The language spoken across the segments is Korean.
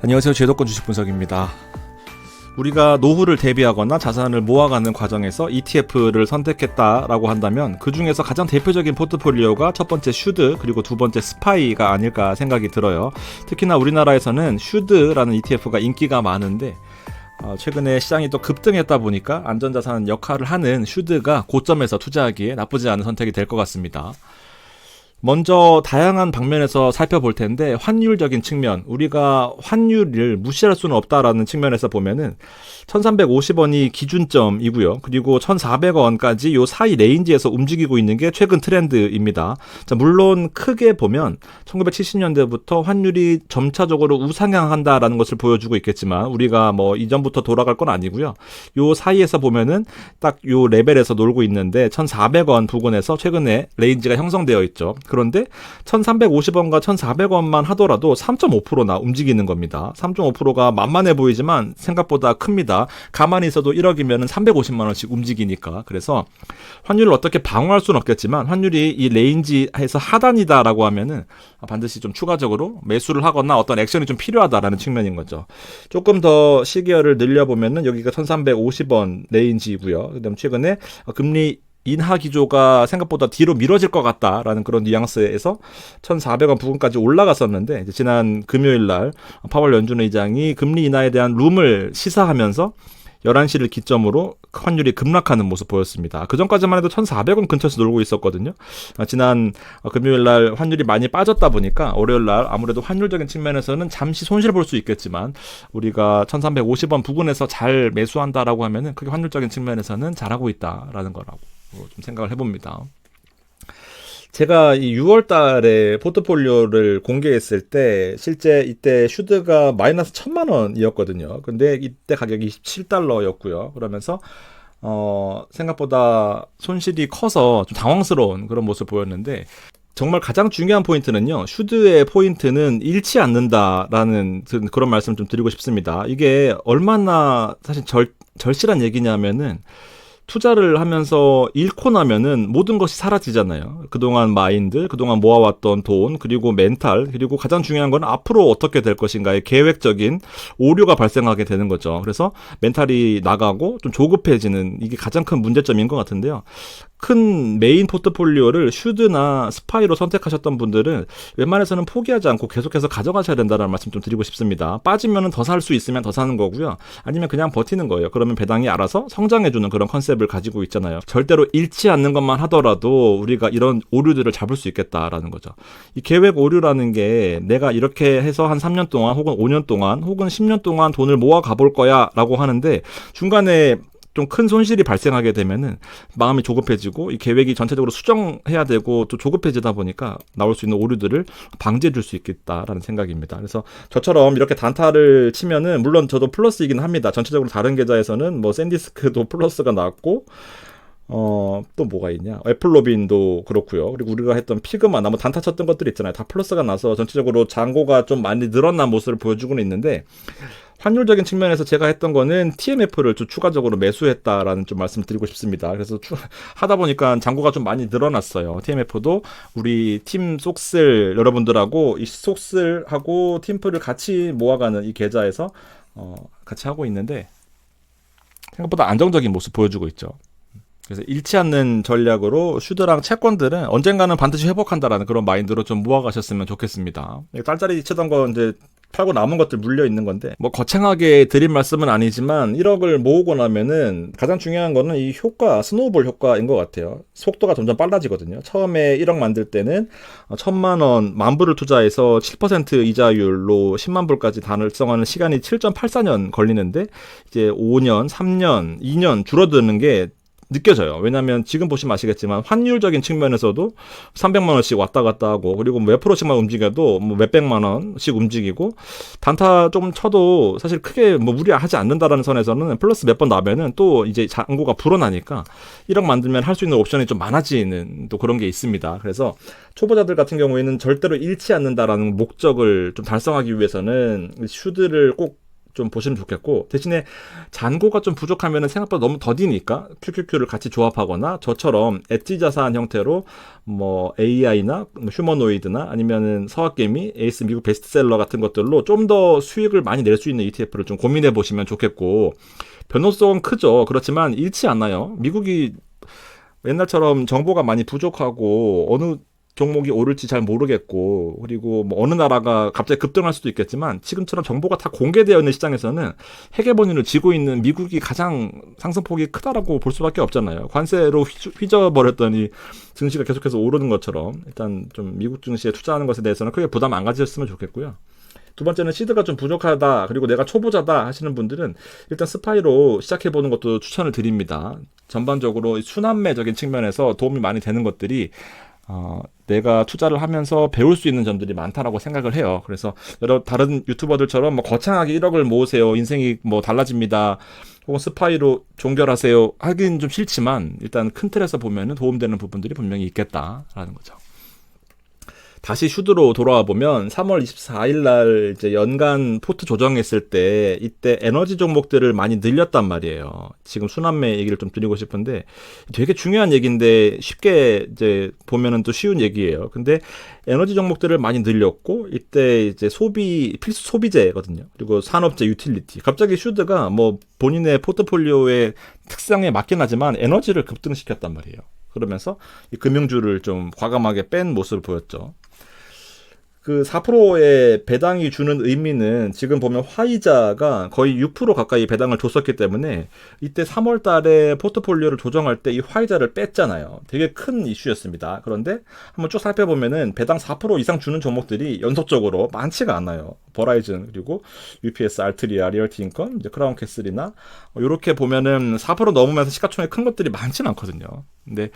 안녕하세요. 제도권 주식 분석입니다. 우리가 노후를 대비하거나 자산을 모아가는 과정에서 ETF를 선택했다라고 한다면 그 중에서 가장 대표적인 포트폴리오가 첫 번째 슈드 그리고 두 번째 스파이가 아닐까 생각이 들어요. 특히나 우리나라에서는 슈드라는 ETF가 인기가 많은데 최근에 시장이 또 급등했다 보니까 안전자산 역할을 하는 슈드가 고점에서 투자하기에 나쁘지 않은 선택이 될 것 같습니다. 먼저 다양한 방면에서 살펴볼 텐데 환율적인 측면, 우리가 환율을 무시할 수는 없다라는 측면에서 보면은 1350원이 기준점이고요. 그리고 1400원까지 요 사이 레인지에서 움직이고 있는 게 최근 트렌드입니다. 자, 물론 크게 보면 1970년대부터 환율이 점차적으로 우상향한다라는 것을 보여주고 있겠지만 우리가 뭐 이전부터 돌아갈 건 아니고요. 요 사이에서 보면은 딱 요 레벨에서 놀고 있는데 1400원 부근에서 최근에 레인지가 형성되어 있죠. 그런데 1350원과 1400원만 하더라도 3.5%나 움직이는 겁니다. 3.5%가 만만해 보이지만 생각보다 큽니다. 가만히 있어도 1억이면 350만원씩 움직이니까. 그래서 환율을 어떻게 방어할 수는 없겠지만 환율이 이 레인지에서 하단이다라고 하면은 반드시 좀 추가적으로 매수를 하거나 어떤 액션이 좀 필요하다라는 측면인 거죠. 조금 더 시기열을 늘려보면은 여기가 1350원 레인지이고요. 그다음 최근에 금리 인하 기조가 생각보다 뒤로 미뤄질 것 같다라는 그런 뉘앙스에서 1,400원 부근까지 올라갔었는데 이제 지난 금요일 날 파월 연준 의장이 금리 인하에 대한 룸을 시사하면서 11시를 기점으로 환율이 급락하는 모습 보였습니다. 그 전까지만 해도 1,400원 근처에서 놀고 있었거든요. 지난 금요일 날 환율이 많이 빠졌다 보니까 월요일 날 아무래도 환율적인 측면에서는 잠시 손실을 볼 수 있겠지만 우리가 1,350원 부근에서 잘 매수한다라고 하면은 그게 환율적인 측면에서는 잘하고 있다라는 거라고 좀 생각을 해봅니다. 제가 이 6월 달에 포트폴리오를 공개했을 때 실제 이때 슈드가 마이너스 1,000만 원이었거든요. 근데 이때 가격이 27달러였고요. 그러면서 생각보다 손실이 커서 좀 당황스러운 그런 모습을 보였는데 정말 가장 중요한 포인트는요. 슈드의 포인트는 잃지 않는다라는 그런 말씀을 좀 드리고 싶습니다. 이게 얼마나 사실 절실한 얘기냐면은 투자를 하면서 잃고 나면은 모든 것이 사라지잖아요. 그동안 마인드, 그동안 모아왔던 돈, 그리고 멘탈, 그리고 가장 중요한 건 앞으로 어떻게 될 것인가의 계획적인 오류가 발생하게 되는 거죠. 그래서 멘탈이 나가고 좀 조급해지는 이게 가장 큰 문제점인 것 같은데요. 큰 메인 포트폴리오를 슈드나 스파이로 선택하셨던 분들은 웬만해서는 포기하지 않고 계속해서 가져가셔야 된다는 말씀 좀 드리고 싶습니다. 빠지면 더 살 수 있으면 더 사는 거고요. 아니면 그냥 버티는 거예요. 그러면 배당이 알아서 성장해주는 그런 컨셉을 가지고 있잖아요. 절대로 잃지 않는 것만 하더라도 우리가 이런 오류들을 잡을 수 있겠다라는 거죠. 이 계획 오류라는 게 내가 이렇게 해서 한 3년 동안 혹은 5년 동안 혹은 10년 동안 돈을 모아 가볼 거야 라고 하는데 중간에 좀 큰 손실이 발생하게 되면은 마음이 조급해지고 이 계획이 전체적으로 수정해야 되고 또 조급해지다 보니까 나올 수 있는 오류들을 방지해 줄 수 있겠다라는 생각입니다. 그래서 저처럼 이렇게 단타를 치면은 물론 저도 플러스이긴 합니다. 전체적으로 다른 계좌에서는 뭐 샌디스크도 플러스가 나왔고 또 뭐가 있냐? 애플로빈도 그렇고요. 그리고 우리가 했던 피그마나 뭐 단타 쳤던 것들 있잖아요. 다 플러스가 나서 전체적으로 잔고가 좀 많이 늘어난 모습을 보여주고는 있는데 환율적인 측면에서 제가 했던 거는 TMF를 좀 추가적으로 매수했다라는 좀 말씀을 드리고 싶습니다. 그래서 하다 보니까 잔고가 좀 많이 늘어났어요. TMF도 우리 팀 속슬 여러분들하고 이 속슬하고 팀플을 같이 모아가는 이 계좌에서 같이 하고 있는데 생각보다 안정적인 모습 보여주고 있죠. 그래서 잃지 않는 전략으로 슈드랑 채권들은 언젠가는 반드시 회복한다라는 그런 마인드로 좀 모아가셨으면 좋겠습니다. 딸짜리 치던 거 이제 팔고 남은 것들 물려 있는 건데 뭐 거창하게 드린 말씀은 아니지만 1억을 모으고 나면은 가장 중요한 거는 이 효과, 스노우볼 효과인 것 같아요. 속도가 점점 빨라지거든요. 처음에 1억 만들 때는 1,000만 원, 10,000불을 투자해서 7% 이자율로 10만 불까지 달성하는 시간이 7.84년 걸리는데 이제 5년, 3년, 2년 줄어드는 게 느껴져요. 왜냐하면 지금 보시면 아시겠지만 환율적인 측면에서도 300만 원씩 왔다 갔다 하고 그리고 몇 프로씩만 움직여도 뭐 몇백만 원씩 움직이고 단타 조금 쳐도 사실 크게 뭐 무리하지 않는다라는 선에서는 플러스 몇 번 나면은 또 이제 잔고가 불어나니까 1억 만들면 할 수 있는 옵션이 좀 많아지는 또 그런 게 있습니다. 그래서 초보자들 같은 경우에는 절대로 잃지 않는다라는 목적을 좀 달성하기 위해서는 슈드를 꼭 좀 보시면 좋겠고, 대신에 잔고가 좀 부족하면 생각보다 너무 더디니까 QQQ를 같이 조합하거나 저처럼 엣지 자산 형태로 뭐 AI나 휴머노이드나 아니면은 서학개미, 에이스 미국 베스트셀러 같은 것들로 좀 더 수익을 많이 낼 수 있는 ETF를 좀 고민해 보시면 좋겠고, 변동성은 크죠. 그렇지만 잃지 않아요. 미국이 옛날처럼 정보가 많이 부족하고 어느 종목이 오를지 잘 모르겠고, 그리고 뭐 어느 나라가 갑자기 급등할 수도 있겠지만 지금처럼 정보가 다 공개되어 있는 시장에서는 해계번호를 쥐고 있는 미국이 가장 상승폭이 크다라고 볼 수밖에 없잖아요. 관세로 휘저어버렸더니 증시가 계속해서 오르는 것처럼 일단 좀 미국 증시에 투자하는 것에 대해서는 크게 부담 안 가지셨으면 좋겠고요. 두 번째는 시드가 좀 부족하다, 그리고 내가 초보자다 하시는 분들은 일단 스파이로 시작해보는 것도 추천을 드립니다. 전반적으로 순환매적인 측면에서 도움이 많이 되는 것들이 내가 투자를 하면서 배울 수 있는 점들이 많다라고 생각을 해요. 그래서 여러 다른 유튜버들처럼 뭐 거창하게 1억을 모으세요, 인생이 뭐 달라집니다, 혹은 스파이로 종결하세요 하긴 좀 싫지만 일단 큰 틀에서 보면은 도움되는 부분들이 분명히 있겠다라는 거죠. 다시 슈드로 돌아와 보면 3월 24일 날 이제 연간 포트 조정했을 때 이때 에너지 종목들을 많이 늘렸단 말이에요. 지금 순환매 얘기를 좀 드리고 싶은데 되게 중요한 얘기인데 쉽게 이제 보면은 또 쉬운 얘기예요. 근데 에너지 종목들을 많이 늘렸고 이때 이제 필수 소비재거든요. 그리고 산업재, 유틸리티. 갑자기 슈드가 뭐 본인의 포트폴리오의 특성에 맞긴 하지만 에너지를 급등시켰단 말이에요. 그러면서 이 금융주를 좀 과감하게 뺀 모습을 보였죠. 그 4%의 배당이 주는 의미는 지금 보면 화이자가 거의 6% 가까이 배당을 줬었기 때문에 이때 3월 달에 포트폴리오를 조정할 때 이 화이자를 뺐잖아요. 되게 큰 이슈였습니다. 그런데 한번 쭉 살펴보면은 배당 4% 이상 주는 종목들이 연속적으로 많지가 않아요. 버라이즌, 그리고 UPS, 알트리아, 리얼티인컴, 이제 크라운캐슬이나 이렇게 보면은 4% 넘으면서 시가총액 큰 것들이 많지는 않거든요. 근데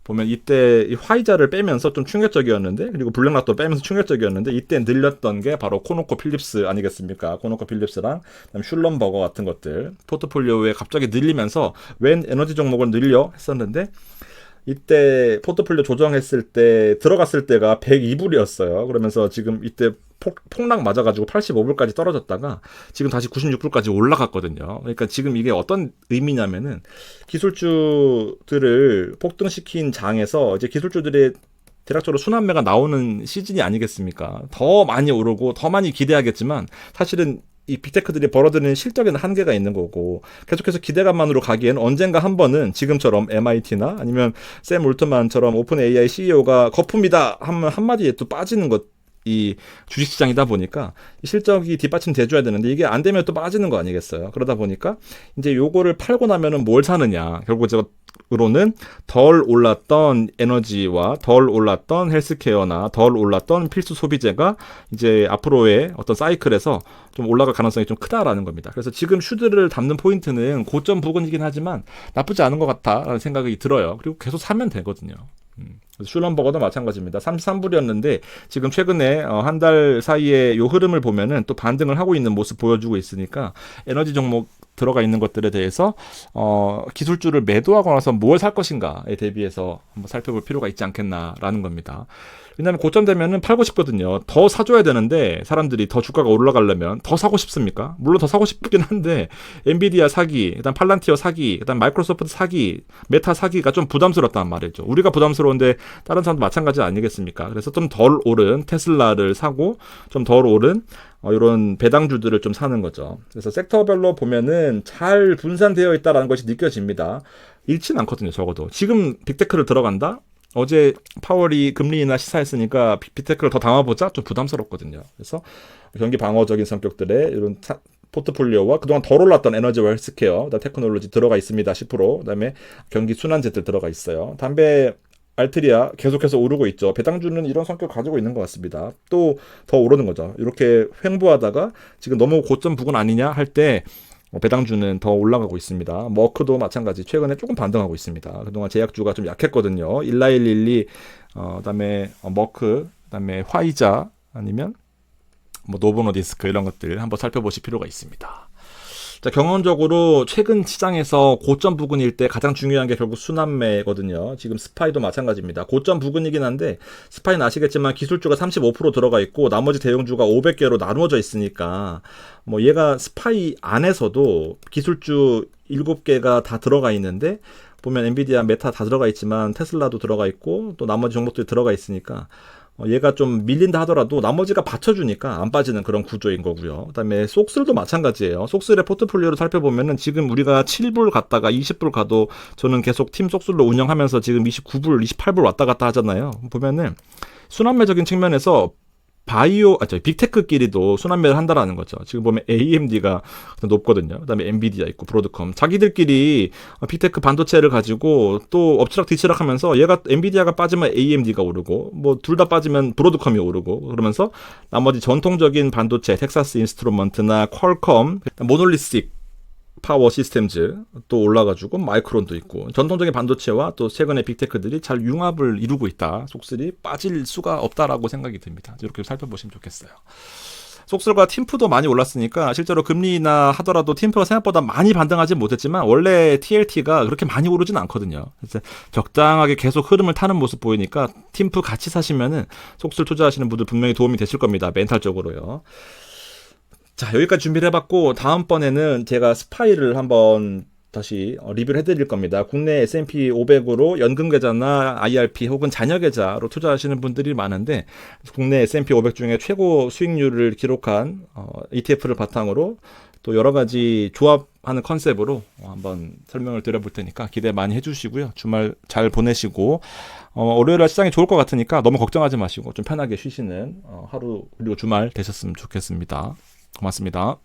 보면 이때 이 화이자를 빼면서 좀 충격적이었는데, 그리고 블랙락도 빼면서 충격적이었는데, 이때 늘렸던 게 바로 코노코 필립스 아니겠습니까? 코노코 필립스랑 그다음 슐럼버거 같은 것들 포트폴리오에 갑자기 늘리면서 웬 에너지 종목을 늘려 했었는데, 이때 포트폴리오 조정했을 때 들어갔을 때가 102불이었어요. 그러면서 지금 이때 폭락 맞아가지고 85불까지 떨어졌다가 지금 다시 96불까지 올라갔거든요. 그러니까 지금 이게 어떤 의미냐면은 기술주들을 폭등시킨 장에서 이제 기술주들의 대략적으로 순환매가 나오는 시즌이 아니겠습니까? 더 많이 오르고 더 많이 기대하겠지만 사실은 이 빅테크들이 벌어들이는 실적에는 한계가 있는 거고, 계속해서 기대감만으로 가기에는 언젠가 한 번은 지금처럼 MIT나 아니면 샘 울트만처럼 오픈 AI CEO가 거품이다 하면 한마디에 또 빠지는 것, 이 주식시장이다 보니까 실적이 뒷받침돼줘야 되는데 이게 안 되면 또 빠지는 거 아니겠어요. 그러다 보니까 이제 요거를 팔고 나면은 뭘 사느냐, 결국적으로는 덜 올랐던 에너지와 덜 올랐던 헬스케어나 덜 올랐던 필수 소비재가 이제 앞으로의 어떤 사이클에서 좀 올라갈 가능성이 좀 크다라는 겁니다. 그래서 지금 슈드를 담는 포인트는 고점 부근이긴 하지만 나쁘지 않은 것 같다라는 생각이 들어요. 그리고 계속 사면 되거든요. 슐럼버거도 마찬가지입니다. 33불이었는데 지금 최근에 한 달 사이에 요 흐름을 보면은 또 반등을 하고 있는 모습 보여주고 있으니까 에너지 종목 들어가 있는 것들에 대해서 기술주를 매도하고 나서 뭘 살 것인가에 대비해서 한번 살펴볼 필요가 있지 않겠나라는 겁니다. 왜냐하면 고점 되면은 팔고 싶거든요. 더 사줘야 되는데 사람들이 더 주가가 올라가려면 더 사고 싶습니까? 물론 더 사고 싶긴 한데 엔비디아 사기, 그다음 팔란티어 사기, 그다음 마이크로소프트 사기, 메타 사기가 좀 부담스럽단 말이죠. 우리가 부담스러운데 다른 사람도 마찬가지 아니겠습니까? 그래서 좀 덜 오른 테슬라를 사고 좀 덜 오른 이런 배당주들을 좀 사는 거죠. 그래서 섹터별로 보면은 잘 분산되어 있다는 것이 느껴집니다. 잃지는 않거든요, 적어도. 지금 빅테크를 들어간다? 어제 파월이 금리 인하 시사했으니까 빅테크를 더 담아보자? 좀 부담스럽거든요. 그래서 경기 방어적인 성격들의 이런 포트폴리오와 그동안 덜 올랐던 에너지와 헬스케어, 테크놀로지 들어가 있습니다. 10%. 그다음에 경기 순환재들 들어가 있어요. 담배, 알트리아 계속해서 오르고 있죠. 배당주는 이런 성격 가지고 있는 것 같습니다. 또 더 오르는 거죠. 이렇게 횡보하다가 지금 너무 고점 부근 아니냐 할 때 배당주는 더 올라가고 있습니다. 머크도 마찬가지 최근에 조금 반등하고 있습니다. 그동안 제약주가 좀 약했거든요. 19112, 그다음에 머크, 그다음에 화이자 아니면 뭐 노보노디스크 이런 것들 한번 살펴보실 필요가 있습니다. 자, 경험적으로 최근 시장에서 고점 부근일 때 가장 중요한 게 결국 순환매거든요. 지금 스파이도 마찬가지입니다. 고점 부근이긴 한데 스파이는 아시겠지만 기술주가 35% 들어가 있고 나머지 대형주가 500개로 나누어져 있으니까 뭐 얘가 스파이 안에서도 기술주 7개가 다 들어가 있는데 보면 엔비디아, 메타 다 들어가 있지만 테슬라도 들어가 있고 또 나머지 종목들이 들어가 있으니까 얘가 좀 밀린다 하더라도 나머지가 받쳐주니까 안 빠지는 그런 구조인 거고요. 그다음에 속슬도 마찬가지예요. 속슬의 포트폴리오를 살펴보면은 지금 우리가 7불 갔다가 20불 가도 저는 계속 팀 속슬로 운영하면서 지금 29불, 28불 왔다 갔다 하잖아요. 보면은 순환매적인 측면에서 빅테크끼리도 순환매를 한다라는 거죠. 지금 보면 AMD가 높거든요. 그다음에 엔비디아 있고 브로드컴. 자기들끼리 빅테크 반도체를 가지고 또 엎치락 뒤치락 하면서 얘가 엔비디아가 빠지면 AMD가 오르고 뭐 둘 다 빠지면 브로드컴이 오르고 그러면서 나머지 전통적인 반도체 텍사스 인스트루먼트나 퀄컴, 모놀리틱 파워 시스템즈 또 올라가지고 마이크론도 있고 전통적인 반도체와 또 최근의 빅테크들이 잘 융합을 이루고 있다. 속슬이 빠질 수가 없다라고 생각이 듭니다. 이렇게 살펴보시면 좋겠어요. 속슬과 팀프도 많이 올랐으니까 실제로 금리 인하 하더라도 팀프가 생각보다 많이 반등하지 못했지만 원래 TLT가 그렇게 많이 오르진 않거든요. 그래서 적당하게 계속 흐름을 타는 모습 보이니까 팀프 같이 사시면은 속슬 투자하시는 분들 분명히 도움이 되실 겁니다. 멘탈적으로요. 자, 여기까지 준비를 해봤고 다음번에는 제가 스파이를 한번 다시 리뷰를 해드릴 겁니다. 국내 S&P 500으로 연금계좌나 IRP 혹은 자녀계좌로 투자하시는 분들이 많은데 국내 S&P 500 중에 최고 수익률을 기록한 ETF를 바탕으로 또 여러 가지 조합하는 컨셉으로 한번 설명을 드려볼 테니까 기대 많이 해주시고요. 주말 잘 보내시고 월요일날 시장이 좋을 것 같으니까 너무 걱정하지 마시고 좀 편하게 쉬시는 하루 그리고 주말 되셨으면 좋겠습니다. 고맙습니다.